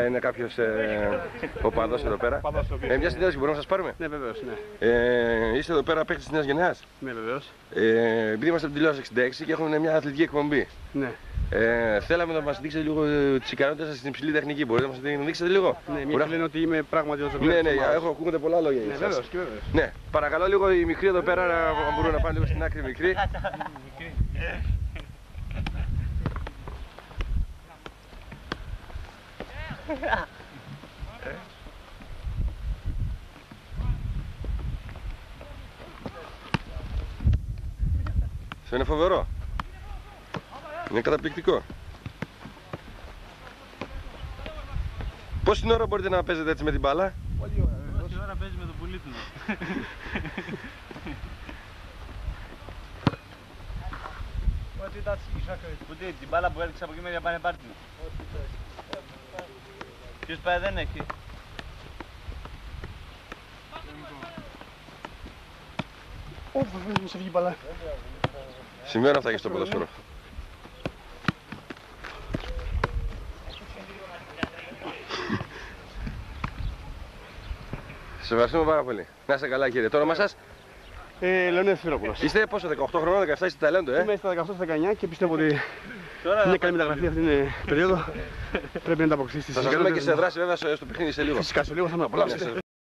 Είναι κάποιος οπαδός εδώ πέρα. Μια συνέντευξη μπορούμε να σας πάρουμε? Ναι, βεβαίως, ναι. Είστε εδώ πέρα παίκτης της νέας γενιάς? Ναι, βεβαίως. Επειδή είμαστε από την τηλεόραση 66 και έχουμε μια αθλητική εκπομπή. Ναι. Θέλαμε να μας δείξετε λίγο τις ικανότητες σας στην υψηλή τεχνική. Μπορείτε να μας δείξετε λίγο? Ναι, μια λένε ότι είμαι πράγματι ο Ζωγκλέφης. Ναι, ακούγονται πολλά λόγια για ναι, εσάς. βεβαίως, και βεβαίως. Ναι, παρακαλώ λίγο οι μικροί εδώ πέρα να μπορούν να πάνε λίγο στην άκρη μικρή. Αυτό είναι φοβερό. Είναι καταπληκτικό. Πόση ώρα μπορείτε να παίζετε έτσι με την μπάλα? Πολύ ώρα. Πόση ώρα παίζει με τον πολίτη μου? Ούτε την μπάλα που έριξα από εκεί με πάνε πάρτι. Ποιος πάει δεν έχει. Μου σε βγει μπαλά. Σημαίνουν αυτά και στο ποδόσφαιρο. Σας ευχαριστούμε πάρα πολύ. Να είστε καλά κύριε. Το όνομα σας? Λεωνίδας Φυρόπουλος. Είστε πόσο, 18 χρονών, 17, είστε ταλέντο, Είμαι στα 18-19 και πιστεύω ότι είναι καλή μεταγραφή αυτή την περίοδο. Πρέπει να τα αποκτήσεις. Θα σας δούμε και σε δράση βέβαια στο παιχνίδι σε λίγο. Φυσικά σε λίγο θα με απολαύσετε.